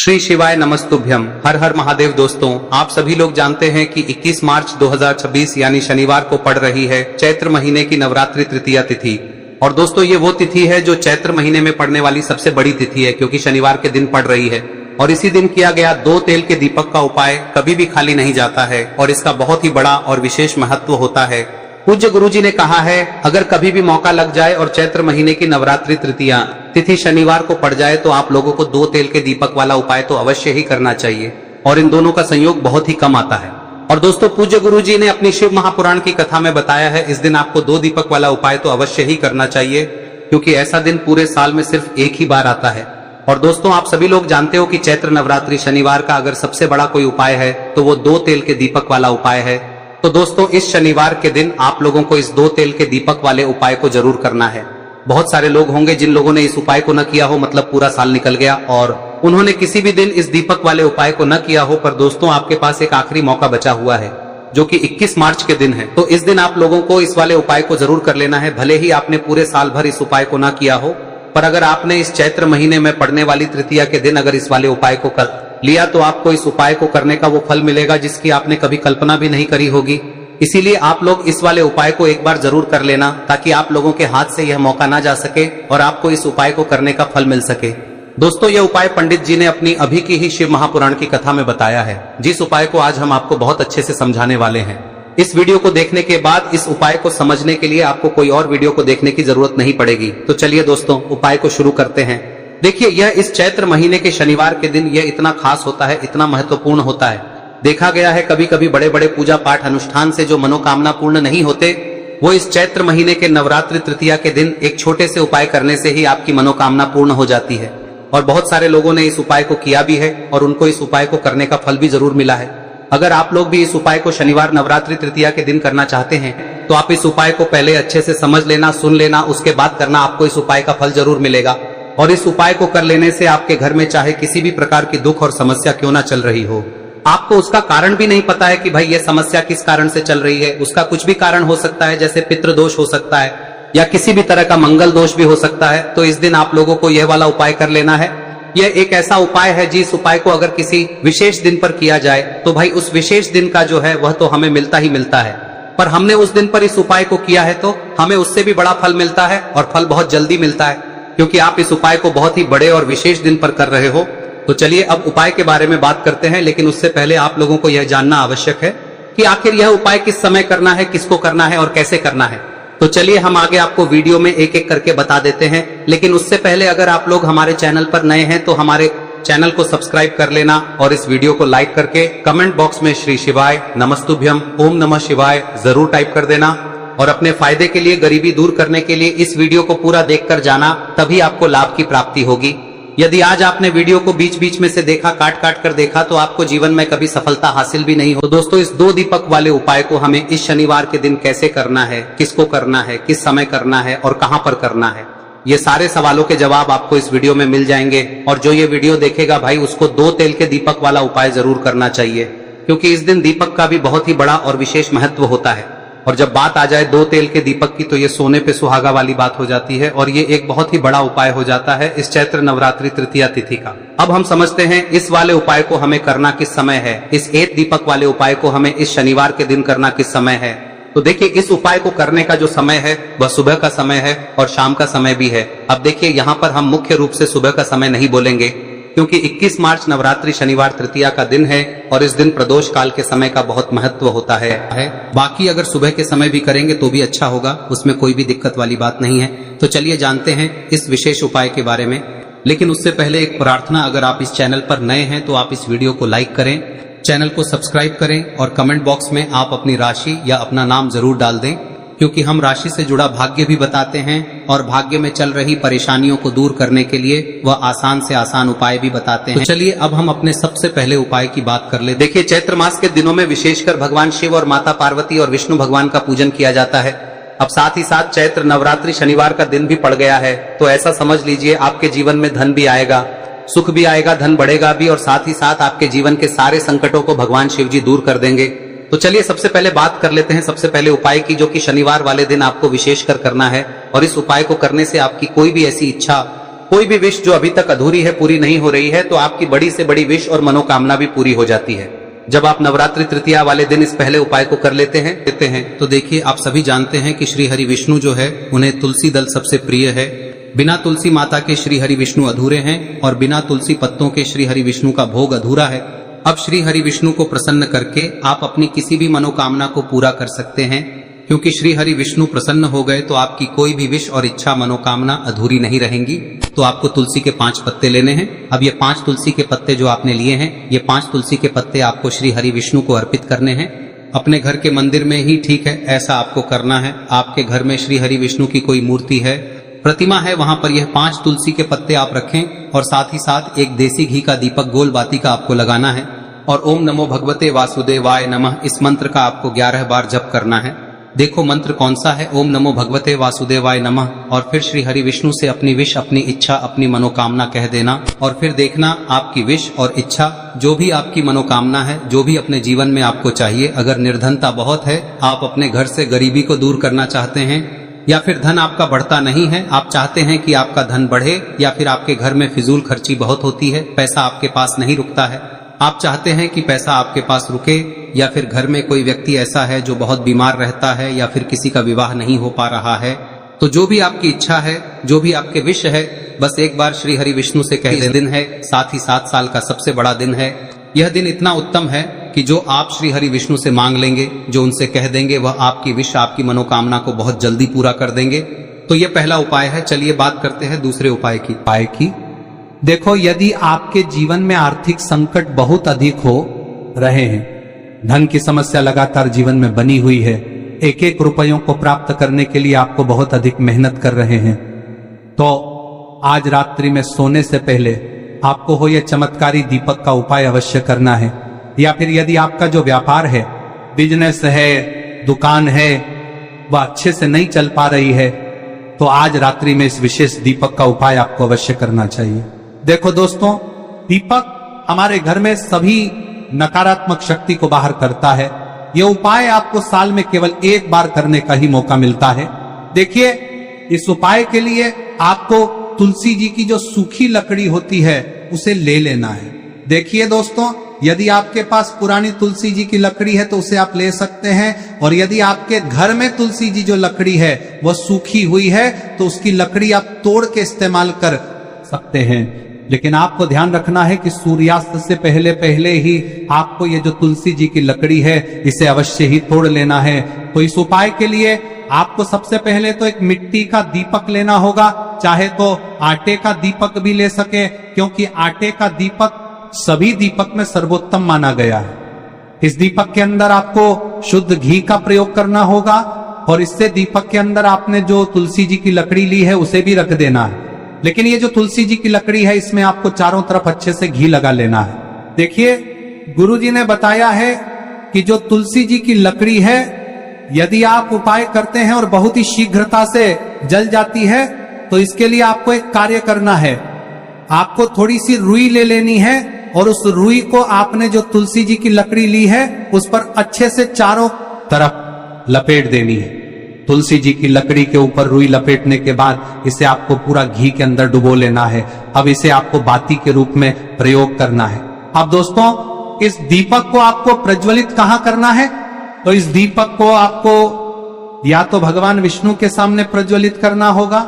श्री शिवाय नमस्तुभ्यम। हर हर महादेव। दोस्तों, आप सभी लोग जानते हैं कि 21 मार्च 2026 यानी शनिवार को पड़ रही है चैत्र महीने की नवरात्रि तृतीया तिथि। और दोस्तों, ये वो तिथि है जो चैत्र महीने में पड़ने वाली सबसे बड़ी तिथि है, क्योंकि शनिवार के दिन पड़ रही है। और इसी दिन किया गया 2 तेल के दीपक का उपाय कभी भी खाली नहीं जाता है और इसका बहुत ही बड़ा और विशेष महत्व होता है। पूज्य गुरुजी ने कहा है, अगर कभी भी मौका लग जाए और चैत्र महीने की नवरात्रि तृतीया तिथि शनिवार को पड़ जाए तो आप लोगों को 2 तेल के दीपक वाला उपाय तो अवश्य ही करना चाहिए। और इन दोनों का संयोग बहुत ही कम आता है। और दोस्तों, पूज्य गुरुजी ने अपनी शिव महापुराण की कथा में बताया है, इस दिन आपको 2 दीपक वाला उपाय तो अवश्य ही करना चाहिए, क्योंकि ऐसा दिन पूरे साल में सिर्फ एक ही बार आता है। और दोस्तों, आप सभी लोग जानते हो कि चैत्र नवरात्रि शनिवार का अगर सबसे बड़ा कोई उपाय है तो वो 2 तेल के दीपक वाला उपाय है। तो दोस्तों, इस शनिवार के दिन आप लोगों को इस 2 तेल के दीपक वाले उपाय को जरूर करना है। बहुत सारे लोग होंगे जिन लोगों ने इस उपाय को न किया हो, मतलब पूरा साल निकल गया और उन्होंने किसी भी दिन इस दीपक वाले उपाय को न किया हो। पर दोस्तों, आपके पास एक आखिरी मौका बचा हुआ है, जो कि 21 मार्च के दिन है। तो इस दिन आप लोगों को इस वाले उपाय को जरूर कर लेना है, भले ही आपने पूरे साल भर इस उपाय को न किया हो। पर अगर आपने इस चैत्र महीने में पड़ने वाली तृतीया के दिन अगर इस वाले उपाय को कर लिया तो आपको इस उपाय को करने का वो फल मिलेगा जिसकी आपने कभी कल्पना भी नहीं करी होगी। इसीलिए आप लोग इस वाले उपाय को एक बार जरूर कर लेना, ताकि आप लोगों के हाथ से यह मौका ना जा सके और आपको इस उपाय को करने का फल मिल सके। दोस्तों, यह उपाय पंडित जी ने अपनी अभी की ही शिव महापुराण की कथा में बताया है, जिस उपाय को आज हम आपको बहुत अच्छे से समझाने वाले हैं। इस वीडियो को देखने के बाद इस उपाय को समझने के लिए आपको कोई और वीडियो को देखने की जरूरत नहीं पड़ेगी। तो चलिए दोस्तों, उपाय को शुरू करते हैं। देखिए, यह इस चैत्र महीने के शनिवार के दिन यह इतना खास होता है, इतना महत्वपूर्ण होता है। देखा गया है कभी कभी बड़े बड़े पूजा पाठ अनुष्ठान से जो मनोकामना पूर्ण नहीं होते, वो इस चैत्र महीने के नवरात्रि तृतीया के दिन एक छोटे से उपाय करने से ही आपकी मनोकामना पूर्ण हो जाती है। और बहुत सारे लोगों ने इस उपाय को किया भी है और उनको इस उपाय को करने का फल भी जरूर मिला है। अगर आप लोग भी इस उपाय को शनिवार नवरात्रि तृतीया के दिन करना चाहते हैं तो आप इस उपाय को पहले अच्छे से समझ लेना, सुन लेना, उसके बाद करना। आपको इस उपाय का फल जरूर मिलेगा। और इस उपाय को कर लेने से आपके घर में चाहे किसी भी प्रकार की दुख और समस्या क्यों ना चल रही हो, आपको उसका कारण भी नहीं पता है कि भाई ये समस्या किस कारण से चल रही है, उसका कुछ भी कारण हो सकता है, जैसे पितृदोष हो सकता है या किसी भी तरह का मंगल दोष भी हो सकता है। तो इस दिन आप लोगों को यह वाला उपाय कर लेना है। यह एक ऐसा उपाय है जिस उपाय को अगर किसी विशेष दिन पर किया जाए तो भाई उस विशेष दिन का जो है वह तो हमें मिलता ही मिलता है। पर हमने उस दिन पर इस उपाय को किया है तो हमें उससे भी बड़ा फल मिलता है, और फल बहुत जल्दी मिलता है, क्योंकि आप इस उपाय को बहुत ही बड़े और विशेष दिन पर कर रहे हो। तो चलिए अब उपाय के बारे में बात करते हैं, लेकिन उससे पहले आप लोगों को यह जानना आवश्यक है कि आखिर यह उपाय किस समय करना है, किसको करना है और कैसे करना है। तो चलिए हम आगे आपको वीडियो में एक एक करके बता देते हैं। लेकिन उससे पहले अगर आप लोग हमारे चैनल पर नए हैं तो हमारे चैनल को सब्सक्राइब कर लेना और इस वीडियो को लाइक करके कमेंट बॉक्स में श्री शिवाय नमस्तुभ्यम ओम नमः शिवाय जरूर टाइप कर देना। और अपने फायदे के लिए, गरीबी दूर करने के लिए इस वीडियो को पूरा देखकर जाना, तभी आपको लाभ की प्राप्ति होगी। यदि आज आपने वीडियो को बीच बीच में से देखा, काट काट कर देखा, तो आपको जीवन में कभी सफलता हासिल भी नहीं हो। तो दोस्तों, इस 2 दीपक वाले उपाय को हमें इस शनिवार के दिन कैसे करना है, किसको करना है, किस समय करना है और कहां पर करना है, ये सारे सवालों के जवाब आपको इस वीडियो में मिल जाएंगे। और जो ये वीडियो देखेगा भाई, उसको 2 तेल के दीपक वाला उपाय जरूर करना चाहिए, क्योंकि इस दिन दीपक का भी बहुत ही बड़ा और विशेष महत्व होता है। और जब बात आ जाए 2 तेल के दीपक की, तो ये सोने पे सुहागा वाली बात हो जाती है और ये एक बहुत ही बड़ा उपाय हो जाता है इस चैत्र नवरात्रि तृतीया तिथि का। अब हम समझते हैं इस वाले उपाय को हमें करना किस समय है। इस 1 दीपक वाले उपाय को हमें इस शनिवार के दिन करना किस समय है। तो देखिए, इस उपाय को करने का जो समय है वह सुबह का समय है और शाम का समय भी है। अब देखिए, यहाँ पर हम मुख्य रूप से सुबह का समय नहीं बोलेंगे, क्योंकि 21 मार्च नवरात्रि शनिवार तृतीया का दिन है और इस दिन प्रदोष काल के समय का बहुत महत्व होता है। बाकी अगर सुबह के समय भी करेंगे तो भी अच्छा होगा, उसमें कोई भी दिक्कत वाली बात नहीं है। तो चलिए जानते हैं इस विशेष उपाय के बारे में। लेकिन उससे पहले एक प्रार्थना, अगर आप इस चैनल पर नए हैं तो आप इस वीडियो को लाइक करें, चैनल को सब्सक्राइब करें और कमेंट बॉक्स में आप अपनी राशि या अपना नाम जरूर डाल दें, क्योंकि हम राशि से जुड़ा भाग्य भी बताते हैं और भाग्य में चल रही परेशानियों को दूर करने के लिए वह आसान से आसान उपाय भी बताते हैं। तो चलिए अब हम अपने सबसे पहले उपाय की बात कर ले। देखिए, चैत्र मास के दिनों में विशेषकर भगवान शिव और माता पार्वती और विष्णु भगवान का पूजन किया जाता है। अब साथ ही साथ चैत्र नवरात्रि शनिवार का दिन भी पड़ गया है, तो ऐसा समझ लीजिए आपके जीवन में धन भी आएगा, सुख भी आएगा, धन बढ़ेगा भी, और साथ ही साथ आपके जीवन के सारे संकटों को भगवान शिव जी दूर कर देंगे। तो चलिए सबसे पहले बात कर लेते हैं सबसे पहले उपाय की, जो कि शनिवार वाले दिन आपको विशेषकर करना है। और इस उपाय को करने से आपकी कोई भी ऐसी इच्छा कोई भी विश जो अभी तक अधूरी है, पूरी नहीं हो रही है, तो आपकी बड़ी से बड़ी विश और मनोकामना भी पूरी हो जाती है जब आप नवरात्रि तृतीया वाले दिन इस पहले उपाय को कर लेते हैं। तो देखिए, आप सभी जानते हैं कि श्री हरि विष्णु जो है उन्हें तुलसी दल सबसे प्रिय है। बिना तुलसी माता के श्री हरि विष्णु अधूरे हैं और बिना तुलसी पत्तों के श्री हरि विष्णु का भोग अधूरा है। अब श्री हरि विष्णु को प्रसन्न करके आप अपनी किसी भी मनोकामना को पूरा कर सकते हैं, क्योंकि श्री हरि विष्णु प्रसन्न हो गए तो आपकी कोई भी विश और इच्छा मनोकामना अधूरी नहीं रहेंगी। तो आपको तुलसी के 5 पत्ते लेने हैं। अब ये 5 तुलसी के पत्ते जो आपने लिए हैं, ये 5 तुलसी के पत्ते आपको श्री हरि विष्णु को अर्पित करने हैं। अपने घर के मंदिर में ही ठीक है, ऐसा आपको करना है। आपके घर में श्री हरि विष्णु की कोई मूर्ति है, प्रतिमा है, वहां पर यह 5 तुलसी के पत्ते आप रखें और साथ ही साथ एक देसी घी का दीपक गोल बाती का आपको लगाना है और ओम नमो भगवते वासुदेवाय नमः इस मंत्र का आपको 11 बार जप करना है। देखो मंत्र कौन सा है, ओम नमो भगवते वासुदेवाय नमः, और फिर श्री हरि विष्णु से अपनी विश, अपनी इच्छा, अपनी मनोकामना कह देना और फिर देखना आपकी विश और इच्छा, जो भी आपकी मनोकामना है, जो भी अपने जीवन में आपको चाहिए। अगर निर्धनता बहुत है, आप अपने घर से गरीबी को दूर करना चाहते हैं, या फिर धन आपका बढ़ता नहीं है, आप चाहते हैं कि आपका धन बढ़े, या फिर आपके घर में फिजूल खर्ची बहुत होती है, पैसा आपके पास नहीं रुकता है, आप चाहते हैं कि पैसा आपके पास रुके, या फिर घर में कोई व्यक्ति ऐसा है जो बहुत बीमार रहता है, या फिर किसी का विवाह नहीं हो पा रहा है, तो जो भी आपकी इच्छा है, जो भी आपके विश है, बस एक बार श्री हरि विष्णु से कह दे। दिन है, साथ ही 7 साल का सबसे बड़ा दिन है। यह दिन इतना उत्तम है कि जो आप श्री हरि विष्णु से मांग लेंगे, जो उनसे कह देंगे, वह आपकी विश, आपकी मनोकामना को बहुत जल्दी पूरा कर देंगे। तो यह पहला उपाय है। चलिए बात करते हैं दूसरे उपाय की। देखो, यदि आपके जीवन में आर्थिक संकट बहुत अधिक हो रहे हैं, धन की समस्या लगातार जीवन में बनी हुई है, एक एक रुपयों को प्राप्त करने के लिए आपको बहुत अधिक मेहनत कर रहे हैं, तो आज रात्रि में सोने से पहले आपको हो यह चमत्कारी दीपक का उपाय अवश्य करना है। या फिर यदि आपका जो व्यापार है, बिजनेस है, दुकान है, वह अच्छे से नहीं चल पा रही है, तो आज रात्रि में इस विशेष दीपक का उपाय आपको अवश्य करना चाहिए। देखो दोस्तों, दीपक हमारे घर में सभी नकारात्मक शक्ति को बाहर करता है। यह उपाय आपको साल में केवल 1 बार करने का ही मौका मिलता है। देखिए, इस उपाय के लिए आपको तुलसी जी की जो सूखी लकड़ी होती है उसे ले लेना है। देखिए दोस्तों, यदि आपके पास पुरानी तुलसी जी की लकड़ी है तो उसे आप ले सकते हैं, और यदि आपके घर में तुलसी जी जो लकड़ी है वह सूखी हुई है तो उसकी लकड़ी आप तोड़ के इस्तेमाल कर सकते हैं। लेकिन आपको ध्यान रखना है कि सूर्यास्त से पहले पहले ही आपको ये जो तुलसी जी की लकड़ी है इसे अवश्य ही तोड़ लेना है। तो इस उपाय के लिए आपको सबसे पहले तो एक मिट्टी का दीपक लेना होगा, चाहे तो आटे का दीपक भी ले सके, क्योंकि आटे का दीपक सभी दीपक में सर्वोत्तम माना गया है। इस दीपक के अंदर आपको शुद्ध घी का प्रयोग करना होगा, और इससे दीपक के अंदर आपने जो तुलसी जी की लकड़ी ली है उसे भी रख देना है। लेकिन ये जो तुलसी जी की लकड़ी है, इसमें आपको चारों तरफ अच्छे से घी लगा लेना है। देखिए, गुरुजी ने बताया है कि जो तुलसी जी की लकड़ी है, यदि आप उपाय करते हैं और बहुत ही शीघ्रता से जल जाती है, तो इसके लिए आपको एक कार्य करना है। आपको थोड़ी सी रुई ले लेनी है और उस रुई को आपने जो तुलसी जी की लकड़ी ली है उस पर अच्छे से चारों तरफ लपेट देनी है। तुलसी जी की लकड़ी के ऊपर रुई लपेटने के बाद इसे आपको पूरा घी के अंदर डुबो लेना है। अब इसे आपको बाती के रूप में प्रयोग करना है। अब दोस्तों, इस दीपक को आपको प्रज्वलित कहां करना है? तो इस दीपक को आपको या तो भगवान विष्णु के सामने प्रज्वलित करना होगा,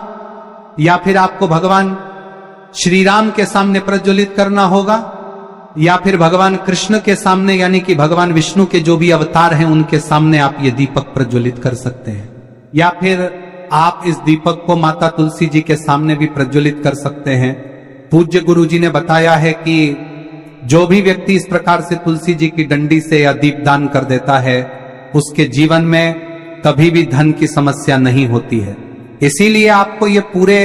या फिर आपको भगवान श्री राम के सामने प्रज्वलित करना होगा, या फिर भगवान कृष्ण के सामने, यानी कि भगवान विष्णु के जो भी अवतार हैं उनके सामने आप ये दीपक प्रज्वलित कर सकते हैं। या फिर आप इस दीपक को माता तुलसी जी के सामने भी प्रज्वलित कर सकते हैं। पूज्य गुरु जी ने बताया है कि जो भी व्यक्ति इस प्रकार से तुलसी जी की डंडी से या दीपदान कर देता है, उसके जीवन में कभी भी धन की समस्या नहीं होती है। इसीलिए आपको ये पूरे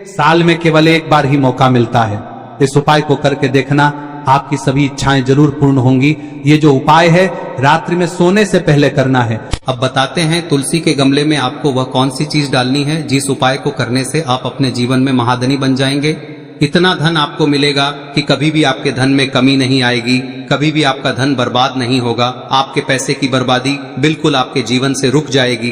साल में केवल 1 बार ही मौका मिलता है। इस उपाय को करके देखना, आपकी सभी इच्छाएं जरूर पूर्ण होंगी। ये जो उपाय है रात्रि में सोने से पहले करना है। अब बताते हैं तुलसी के गमले में आपको वह कौन सी चीज डालनी है जिस उपाय को करने से आप अपने जीवन में महाधनी बन जाएंगे। इतना धन आपको मिलेगा कि कभी भी आपके धन में कमी नहीं आएगी, कभी भी आपका धन बर्बाद नहीं होगा। आपके पैसे की बर्बादी बिल्कुल आपके जीवन से रुक जाएगी।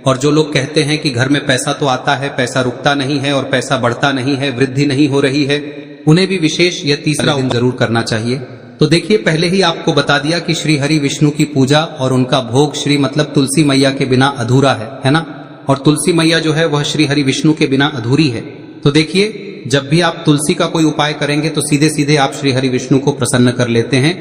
और जो लोग कहते हैं कि घर में पैसा तो आता है, पैसा रुकता नहीं है और पैसा बढ़ता नहीं है, वृद्धि नहीं हो रही है, उन्हें भी विशेष यह तीसरा दिन जरूर करना चाहिए। तो देखिए, पहले ही आपको बता दिया कि श्री हरि विष्णु की पूजा और उनका भोग श्री मतलब तुलसी मैया के बिना अधूरा है ना। और तुलसी मैया जो है वह श्री हरि विष्णु के बिना अधूरी है। तो देखिए, जब भी आप तुलसी का कोई उपाय करेंगे तो सीधे सीधे आप श्री हरि विष्णु को प्रसन्न कर लेते हैं।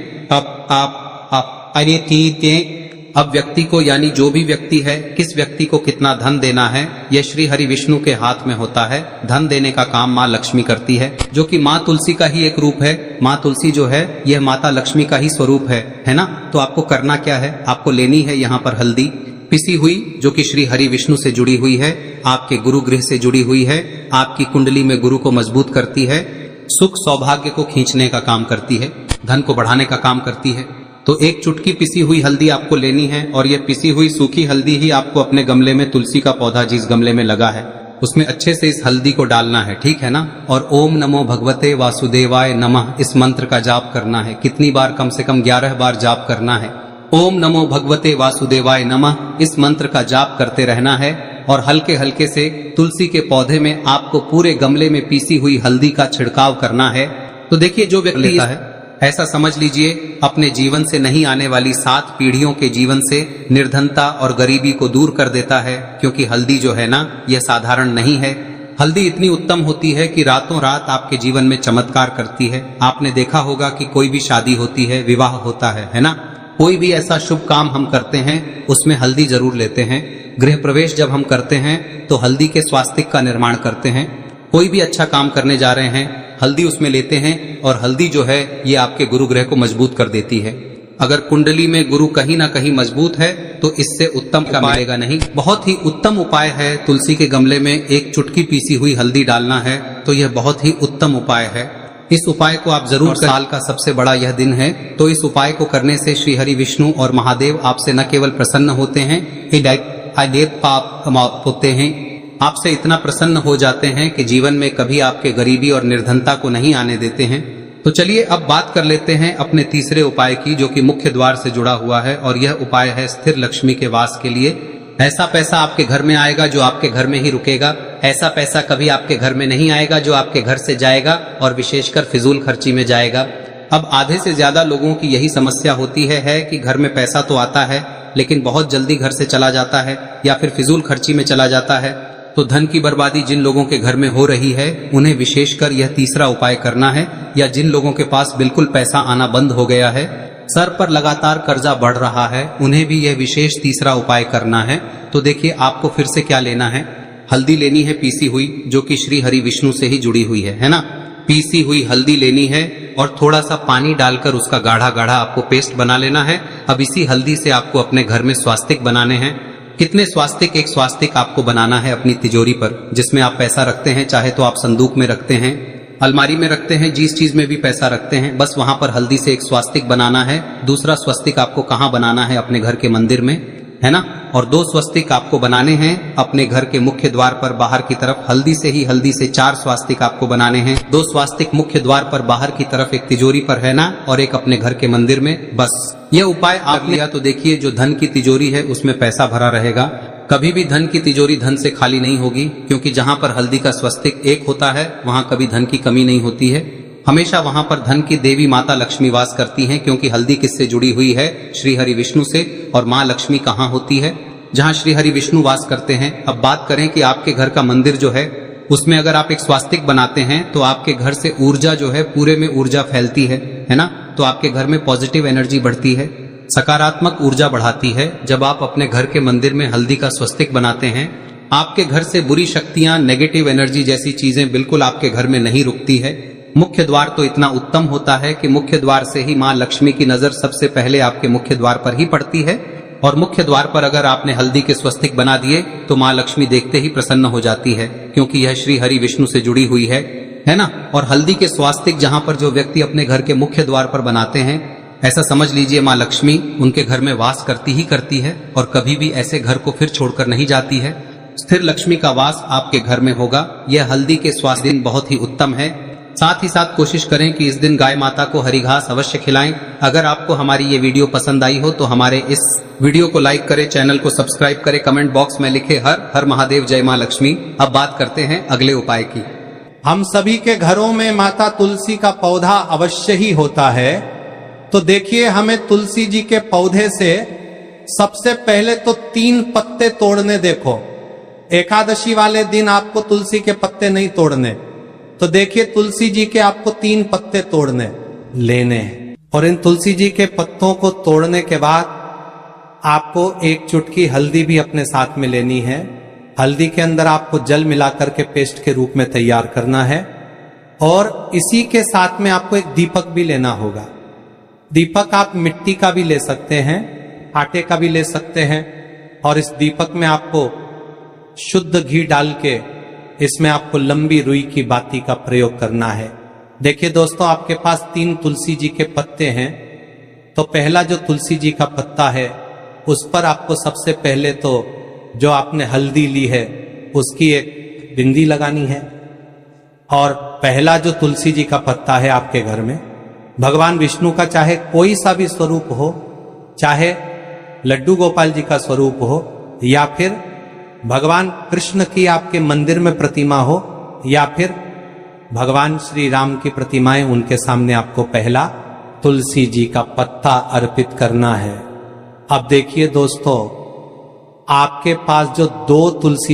अब व्यक्ति को, यानी जो भी व्यक्ति है, किस व्यक्ति को कितना धन देना है, यह श्री हरि विष्णु के हाथ में होता है। धन देने का काम माँ लक्ष्मी करती है, जो कि माँ तुलसी का ही एक रूप है। माँ तुलसी जो है यह माता लक्ष्मी का ही स्वरूप है ना। तो आपको करना क्या है, आपको लेनी है यहाँ पर हल्दी पिसी हुई, जो कि श्री हरि विष्णु से जुड़ी हुई है, आपके गुरु गृह से जुड़ी हुई है, आपकी कुंडली में गुरु को मजबूत करती है, सुख सौभाग्य को खींचने का काम करती है, धन को बढ़ाने का काम करती है। तो एक चुटकी पिसी हुई हल्दी आपको लेनी है और यह पिसी हुई सूखी हल्दी ही आपको अपने गमले में, तुलसी का पौधा जिस गमले में लगा है उसमें अच्छे से इस हल्दी को डालना है, ठीक है ना। और ओम नमो भगवते वासुदेवाय नमः इस मंत्र का जाप करना है। कितनी बार? कम से कम 11 बार जाप करना है। ओम नमो भगवते वासुदेवाय नमः इस मंत्र का जाप करते रहना है और हल्के हल्के से तुलसी के पौधे में आपको पूरे गमले में पीसी हुई हल्दी का छिड़काव करना है। तो देखिए, जो व्यक्ति लेता है, ऐसा समझ लीजिए अपने जीवन से नहीं आने वाली 7 पीढ़ियों के जीवन से निर्धनता और गरीबी को दूर कर देता है। क्योंकि हल्दी जो है ना, यह साधारण नहीं है। हल्दी इतनी उत्तम होती है कि रातों रात आपके जीवन में चमत्कार करती है। आपने देखा होगा कि कोई भी शादी होती है, विवाह होता है ना, कोई भी ऐसा शुभ काम हम करते हैं उसमें हल्दी जरूर लेते हैं। गृह प्रवेश जब हम करते हैं तो हल्दी के स्वास्तिक का निर्माण करते हैं। कोई भी अच्छा काम करने जा रहे हैं, हल्दी उसमें लेते हैं और हल्दी जो है ये आपके गुरु ग्रह को मजबूत कर देती है। अगर कुंडली में गुरु कहीं ना कहीं मजबूत है तो इससे उत्तम का मिलेगा नहीं। बहुत ही उत्तम उपाय है, तुलसी के गमले में एक चुटकी पीसी हुई हल्दी डालना है। तो यह बहुत ही उत्तम उपाय है। इस उपाय को आप जरूर, साल का सबसे बड़ा यह दिन है, तो इस उपाय को करने से श्री हरि विष्णु और महादेव आपसे न केवल प्रसन्न होते हैं, पाप होते हैं, आपसे इतना प्रसन्न हो जाते हैं कि जीवन में कभी आपके गरीबी और निर्धनता को नहीं आने देते हैं। तो चलिए अब बात कर लेते हैं अपने तीसरे उपाय की, जो कि मुख्य द्वार से जुड़ा हुआ है। और यह उपाय है स्थिर लक्ष्मी के वास के लिए। ऐसा पैसा आपके घर में आएगा जो आपके घर में ही रुकेगा। ऐसा पैसा कभी आपके घर में नहीं आएगा जो आपके घर से जाएगा और विशेषकर फिजूल खर्ची में जाएगा। अब आधे से ज्यादा लोगों की यही समस्या होती है कि घर में पैसा तो आता है लेकिन बहुत जल्दी घर से चला जाता है या फिर फिजूल खर्ची में चला जाता है। तो धन की बर्बादी जिन लोगों के घर में हो रही है उन्हें विशेषकर यह तीसरा उपाय करना है। या जिन लोगों के पास बिल्कुल पैसा आना बंद हो गया है, सर पर लगातार कर्जा बढ़ रहा है, उन्हें भी यह विशेष तीसरा उपाय करना है। तो देखिए, आपको फिर से क्या लेना है, हल्दी लेनी है पीसी हुई, जो कि श्री हरि विष्णु से ही जुड़ी हुई है ना। पीसी हुई हल्दी लेनी है और थोड़ा सा पानी डालकर उसका गाढ़ा गाढ़ा आपको पेस्ट बना लेना है। अब इसी हल्दी से आपको अपने घर में स्वास्तिक बनाने हैं। कितने स्वास्तिक? एक स्वास्तिक आपको बनाना है अपनी तिजोरी पर, जिसमें आप पैसा रखते हैं। चाहे तो आप संदूक में रखते हैं, अलमारी में रखते हैं, जिस चीज में भी पैसा रखते हैं, बस वहां पर हल्दी से एक स्वास्तिक बनाना है। दूसरा स्वस्तिक आपको कहाँ बनाना है? अपने घर के मंदिर में, है ना। और 2 स्वस्तिक आपको बनाने हैं अपने घर के मुख्य द्वार पर बाहर की तरफ। हल्दी से 4 स्वास्तिक आपको बनाने हैं। 2 स्वास्तिक मुख्य द्वार पर बाहर की तरफ, एक तिजोरी पर है ना, और एक अपने घर के मंदिर में। बस यह उपाय आप लिया तो देखिए, जो धन की तिजोरी है उसमें पैसा भरा रहेगा। कभी भी धन की तिजोरी धन से खाली नहीं होगी, क्योंकि जहां पर हल्दी का स्वस्तिक एक होता है वहां कभी धन की कमी नहीं होती है। हमेशा वहां पर धन की देवी माता लक्ष्मी वास करती हैं, क्योंकि हल्दी किससे जुड़ी हुई है? श्री हरि विष्णु से। और माँ लक्ष्मी कहाँ होती है? जहां श्री हरि विष्णु वास करते हैं। अब बात करें कि आपके घर का मंदिर जो है उसमें अगर आप एक स्वास्तिक बनाते हैं तो आपके घर से ऊर्जा जो है, पूरे में ऊर्जा फैलती है ना। तो आपके घर में पॉजिटिव एनर्जी बढ़ती है, सकारात्मक ऊर्जा बढ़ाती है। जब आप अपने घर के मंदिर में हल्दी का स्वस्तिक बनाते हैं, आपके घर से बुरी शक्तियां, नेगेटिव एनर्जी जैसी चीजें बिल्कुल आपके घर में नहीं रुकती है। मुख्य द्वार तो इतना उत्तम होता है कि मुख्य द्वार से ही माँ लक्ष्मी की नजर सबसे पहले आपके मुख्य द्वार पर ही पड़ती है। और मुख्य द्वार पर अगर आपने हल्दी के स्वस्तिक बना दिए तो माँ लक्ष्मी देखते ही प्रसन्न हो जाती है, क्योंकि यह श्री हरि विष्णु से जुड़ी हुई है ना। और हल्दी के स्वास्तिक जहां पर जो व्यक्ति अपने घर के मुख्य द्वार पर बनाते हैं, ऐसा समझ लीजिए माँ लक्ष्मी उनके घर में वास करती ही करती है और कभी भी ऐसे घर को फिर छोड़कर नहीं जाती है। स्थिर लक्ष्मी का वास आपके घर में होगा। यह हल्दी के स्वास्तिक बहुत ही उत्तम है। साथ ही साथ कोशिश करें कि इस दिन गाय माता को हरी घास अवश्य खिलाएं। अगर आपको हमारी ये वीडियो पसंद आई हो तो हमारे इस वीडियो को लाइक करें, चैनल को सब्सक्राइब करें, कमेंट बॉक्स में लिखे हर हर महादेव, जय मां लक्ष्मी। अब बात करते हैं अगले उपाय की। हम सभी के घरों में माता तुलसी का पौधा अवश्य ही होता है। तो देखिए, हमें तुलसी जी के पौधे से सबसे पहले तो 3 पत्ते तोड़ने। देखो, एकादशी वाले दिन आपको तुलसी के पत्ते नहीं तोड़ने, तो देखिए तुलसी जी के आपको 3 पत्ते तोड़ने लेने हैं। और इन तुलसी जी के पत्तों को तोड़ने के बाद आपको 1 चुटकी हल्दी भी अपने साथ में लेनी है। हल्दी के अंदर आपको जल मिलाकर के पेस्ट के रूप में तैयार करना है। और इसी के साथ में आपको एक दीपक भी लेना होगा। दीपक आप मिट्टी का भी ले सकते हैं, आटे का भी ले सकते हैं। और इस दीपक में आपको शुद्ध घी डाल के इसमें आपको लंबी रुई की बाती का प्रयोग करना है। देखिए दोस्तों, आपके पास 3 तुलसी जी के पत्ते हैं। तो पहला जो तुलसी जी का पत्ता है उस पर आपको सबसे पहले तो जो आपने हल्दी ली है उसकी एक बिंदी लगानी है। और पहला जो तुलसी जी का पत्ता है आपके घर में, भगवान विष्णु का चाहे कोई सा भी स्वरूप हो, चाहे लड्डू गोपाल जी का स्वरूप हो, या फिर भगवान कृष्ण की आपके मंदिर में प्रतिमा हो, या फिर भगवान श्री राम की प्रतिमाएं, उनके सामने आपको पहला तुलसी जी का पत्ता अर्पित करना है। अब देखिए दोस्तों, आपके पास जो 2 तुलसी